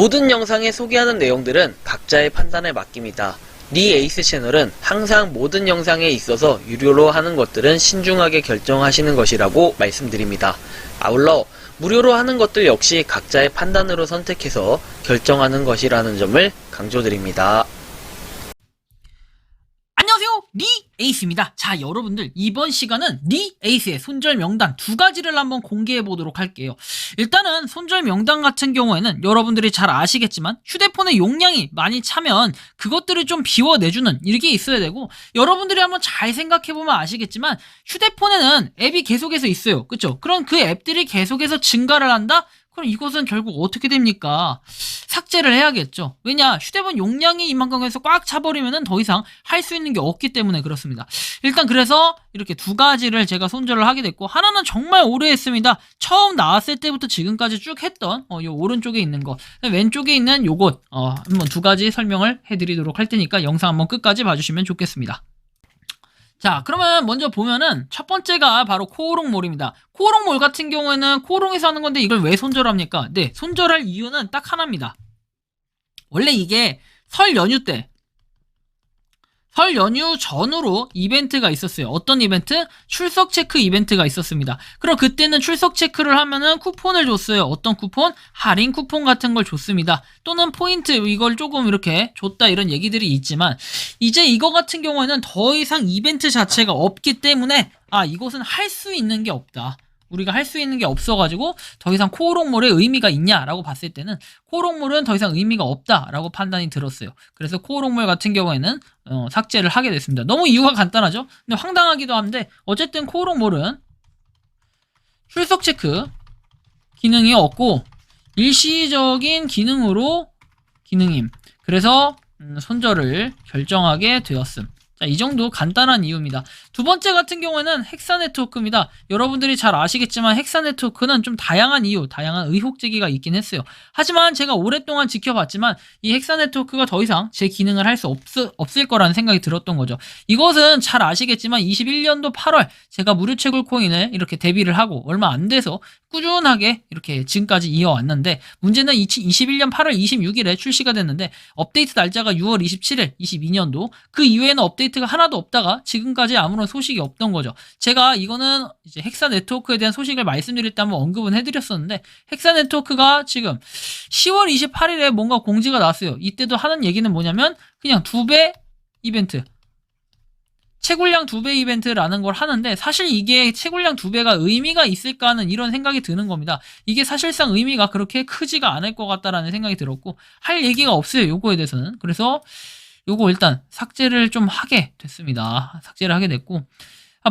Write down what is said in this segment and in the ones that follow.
모든 영상에 소개하는 내용들은 각자의 판단에 맡깁니다. 니 에이스 채널은 항상 모든 영상에 있어서 유료로 하는 것들은 신중하게 결정하시는 것이라고 말씀드립니다. 아울러 무료로 하는 것들 역시 각자의 판단으로 선택해서 결정하는 것이라는 점을 강조드립니다. 안녕하세요, 니 에이스입니다. 자, 여러분들, 이번 시간은 니 에이스의 손절 명단 두 가지를 한번 공개해 보도록 할게요. 일단은 손절 명단 같은 경우에는 여러분들이 잘 아시겠지만 휴대폰의 용량이 많이 차면 그것들을 좀 비워내주는 이게 있어야 되고, 여러분들이 한번 잘 생각해 보면 아시겠지만 휴대폰에는 앱이 계속해서 있어요. 그쵸? 그럼 그 앱들이 계속해서 증가를 한다? 그럼 이것은 결국 어떻게 됩니까? 삭제를 해야겠죠. 왜냐? 휴대폰 용량이 이만큼 해서 꽉 차버리면은 더 이상 할 수 있는 게 없기 때문에 그렇습니다. 일단 그래서 이렇게 두 가지를 제가 손절을 하게 됐고, 하나는 정말 오래 했습니다. 처음 나왔을 때부터 지금까지 쭉 했던 요 오른쪽에 있는 거, 왼쪽에 있는 요것 한번 두 가지 설명을 해드리도록 할 테니까 영상 한번 끝까지 봐주시면 좋겠습니다. 자, 그러면 먼저 보면은 첫 번째가 바로 코오롱몰입니다. 코오롱몰 같은 경우에는 코오롱에서 하는 건데 이걸 왜 손절합니까? 네, 손절할 이유는 딱 하나입니다. 원래 이게 설 연휴 때, 설 연휴 전후로 이벤트가 있었어요. 어떤 이벤트? 출석 체크 이벤트가 있었습니다. 그럼 그때는 출석 체크를 하면은 쿠폰을 줬어요. 어떤 쿠폰? 할인 쿠폰 같은 걸 줬습니다. 또는 포인트 이걸 조금 이렇게 줬다 이런 얘기들이 있지만, 이제 이거 같은 경우에는 더 이상 이벤트 자체가 없기 때문에 이것은 할 수 있는 게 없다. 우리가 할 수 있는 게 없어가지고 더 이상 코오롱몰의 의미가 있냐라고 봤을 때는 코오롱몰은 더 이상 의미가 없다라고 판단이 들었어요. 그래서 코오롱몰 같은 경우에는 삭제를 하게 됐습니다. 너무 이유가 간단하죠? 근데 황당하기도 한데, 어쨌든 코오롱몰은 출석 체크 기능이 없고 일시적인 기능임. 그래서 손절을 결정하게 되었음. 자, 이 정도 간단한 이유입니다. 두 번째 같은 경우에는 헥사 네트워크입니다. 여러분들이 잘 아시겠지만 헥사 네트워크는 좀 다양한 이유, 다양한 의혹 제기가 있긴 했어요. 하지만 제가 오랫동안 지켜봤지만 이 헥사 네트워크가 더 이상 제 기능을 할 수 없을 거라는 생각이 들었던 거죠. 이것은 잘 아시겠지만 21년도 8월 제가 무료 채굴 코인을 이렇게 데뷔를 하고 얼마 안 돼서 꾸준하게 이렇게 지금까지 이어왔는데, 문제는 21년 8월 26일에 출시가 됐는데 업데이트 날짜가 6월 27일 22년도, 그 이후에는 업데이트가 하나도 없다가 지금까지 아무런 소식이 없던 거죠. 제가 이거는 이제 헥사 네트워크에 대한 소식을 말씀드릴 때 한번 언급은 해드렸었는데, 헥사 네트워크가 지금 10월 28일에 뭔가 공지가 나왔어요. 이때도 하는 얘기는 뭐냐면 그냥 2배 이벤트, 채굴량 2배 이벤트라는 걸 하는데, 사실 이게 채굴량 2배가 의미가 있을까 하는 이런 생각이 드는 겁니다. 이게 사실상 의미가 그렇게 크지가 않을 것 같다라는 생각이 들었고, 할 얘기가 없어요, 요거에 대해서는. 그래서 요거 일단 삭제를 좀 하게 됐습니다. 삭제를 하게 됐고,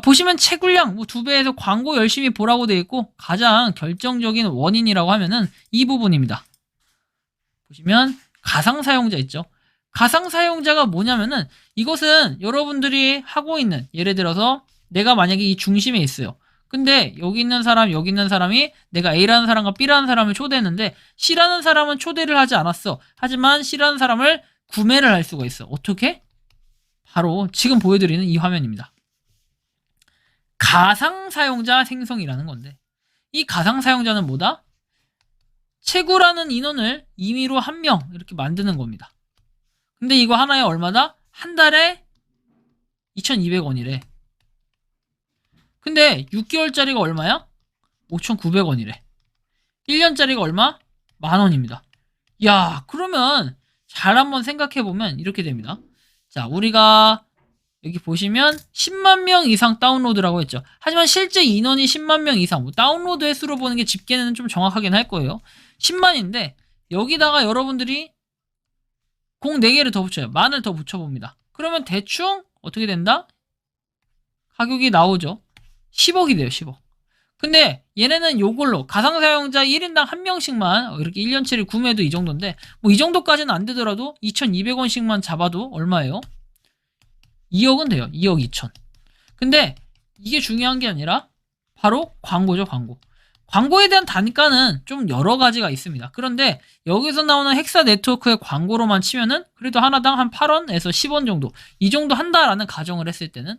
보시면 채굴량 2배에서 광고 열심히 보라고 되어 있고, 가장 결정적인 원인이라고 하면은 이 부분입니다. 보시면 가상 사용자 있죠. 가상 사용자가 뭐냐면은, 이것은 여러분들이 하고 있는, 예를 들어서 내가 만약에 이 중심에 있어요. 근데 여기 있는 사람, 여기 있는 사람이 내가 A라는 사람과 B라는 사람을 초대했는데 C라는 사람은 초대를 하지 않았어. 하지만 C라는 사람을 구매를 할 수가 있어. 어떻게? 바로 지금 보여드리는 이 화면입니다. 가상 사용자 생성이라는 건데, 이 가상 사용자는 뭐다? 채굴하는 인원을 임의로 1명 이렇게 만드는 겁니다. 근데 이거 하나에 얼마다? 한 달에 2,200원이래. 근데 6개월짜리가 얼마야? 5,900원이래. 1년짜리가 얼마? 10,000원입니다. 야, 그러면 잘 한번 생각해보면 이렇게 됩니다. 자, 우리가 여기 보시면 10만 명 이상 다운로드라고 했죠. 하지만 실제 인원이 10만 명 이상, 다운로드 횟수로 보는 게 집계는 좀 정확하긴 할 거예요. 10만인데 여기다가 여러분들이 공 4개를 더 붙여요. 만을 더 붙여봅니다. 그러면 대충 어떻게 된다? 가격이 나오죠. 10억이 돼요, 10억. 근데 얘네는 요걸로 가상사용자 1인당 1명씩만 이렇게 1년치를 구매해도 이 정도인데, 뭐 이 정도까지는 안 되더라도 2,200원씩만 잡아도 얼마예요? 2억은 돼요. 2억 2천. 근데 이게 중요한 게 아니라 바로 광고죠, 광고. 광고에 대한 단가는 좀 여러 가지가 있습니다. 그런데 여기서 나오는 헥사 네트워크의 광고로만 치면은 그래도 하나당 한 8원에서 10원 정도 이 정도 한다라는 가정을 했을 때는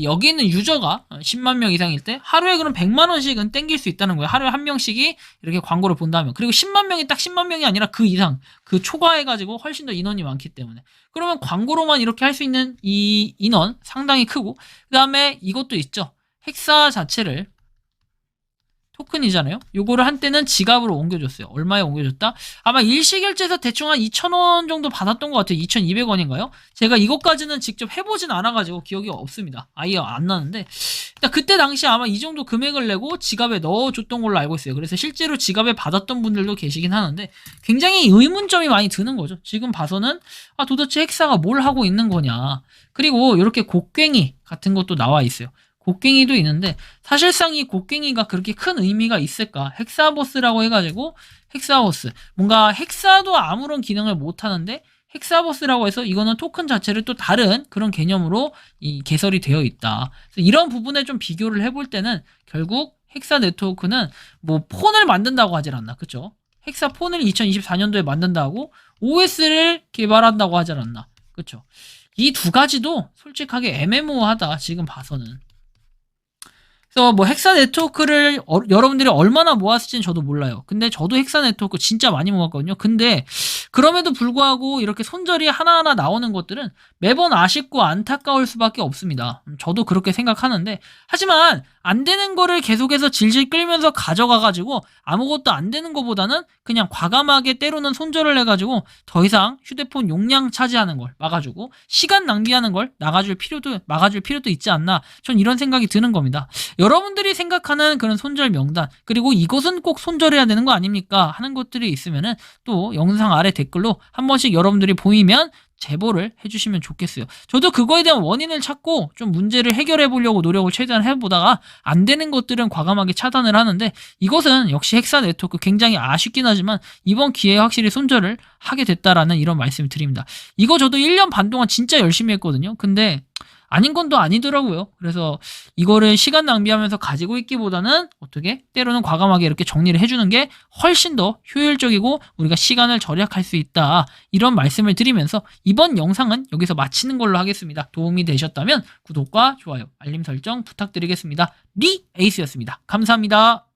여기 있는 유저가 10만 명 이상일 때 하루에 그럼 100만 원씩은 땡길 수 있다는 거예요. 하루에 한 명씩이 이렇게 광고를 본다면. 그리고 10만 명이 딱 10만 명이 아니라 그 이상 그 초과해가지고 훨씬 더 인원이 많기 때문에 그러면 광고로만 이렇게 할 수 있는 이 인원 상당히 크고 그 다음에 이것도 있죠. 헥사 자체를 토큰이잖아요. 요거를 한때는 지갑으로 옮겨줬어요. 얼마에 옮겨줬다? 아마 일시결제에서 대충 한 2,000원 정도 받았던 것 같아요. 2,200원인가요? 제가 이것까지는 직접 해보진 않아가지고 기억이 없습니다. 아예 안 나는데 일단 그때 당시 아마 이 정도 금액을 내고 지갑에 넣어줬던 걸로 알고 있어요. 그래서 실제로 지갑에 받았던 분들도 계시긴 하는데 굉장히 의문점이 많이 드는 거죠. 지금 봐서는 도대체 헥사가 뭘 하고 있는 거냐. 그리고 이렇게 곡괭이 같은 것도 나와 있어요. 곡괭이도 있는데 사실상 이 곡괭이가 그렇게 큰 의미가 있을까? 헥사버스라고 해가지고 헥사버스 뭔가 헥사도 아무런 기능을 못 하는데 헥사버스라고 해서 이거는 토큰 자체를 또 다른 그런 개념으로 개설이 되어 있다. 그래서 이런 부분에 좀 비교를 해볼 때는 결국 헥사 네트워크는 뭐 폰을 만든다고 하질 않나, 그쵸? 헥사 폰을 2024년도에 만든다고 OS를 개발한다고 하질 않나, 그쵸? 이 두 가지도 솔직하게 애매모호하다 지금 봐서는. 그래서 뭐 헥사 네트워크를 여러분들이 얼마나 모았을지는 저도 몰라요. 근데 저도 헥사 네트워크 진짜 많이 모았거든요. 근데 그럼에도 불구하고 이렇게 손절이 하나하나 나오는 것들은 매번 아쉽고 안타까울 수밖에 없습니다. 저도 그렇게 생각하는데 하지만 안 되는 거를 계속해서 질질 끌면서 가져가가지고 아무것도 안 되는 것보다는 그냥 과감하게 때로는 손절을 해가지고 더 이상 휴대폰 용량 차지하는 걸 막아주고 시간 낭비하는 걸 막아줄 필요도 있지 않나 전 이런 생각이 드는 겁니다. 여러분들이 생각하는 그런 손절 명단 그리고 이것은 꼭 손절해야 되는 거 아닙니까 하는 것들이 있으면은 또 영상 아래 댓글로 한 번씩 여러분들이 보이면 제보를 해주시면 좋겠어요. 저도 그거에 대한 원인을 찾고 좀 문제를 해결해 보려고 노력을 최대한 해보다가 안 되는 것들은 과감하게 차단을 하는데 이것은 역시 헥사 네트워크 굉장히 아쉽긴 하지만 이번 기회에 확실히 손절을 하게 됐다라는 이런 말씀을 드립니다. 이거 저도 1년 반 동안 진짜 열심히 했거든요. 근데 아닌 건 또 아니더라고요. 그래서 이거를 시간 낭비하면서 가지고 있기보다는 어떻게 때로는 과감하게 이렇게 정리를 해주는 게 훨씬 더 효율적이고 우리가 시간을 절약할 수 있다. 이런 말씀을 드리면서 이번 영상은 여기서 마치는 걸로 하겠습니다. 도움이 되셨다면 구독과 좋아요, 알림 설정 부탁드리겠습니다. 리 에이스였습니다. 감사합니다.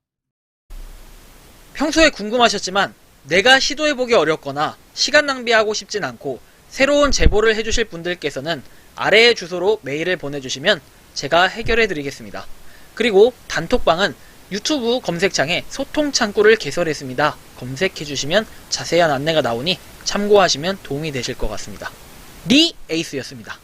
평소에 궁금하셨지만 내가 시도해보기 어렵거나 시간 낭비하고 싶진 않고 새로운 제보를 해주실 분들께서는 아래의 주소로 메일을 보내주시면 제가 해결해드리겠습니다. 그리고 단톡방은 유튜브 검색창에 소통 창구를 개설했습니다. 검색해주시면 자세한 안내가 나오니 참고하시면 도움이 되실 것 같습니다. 리 에이스였습니다.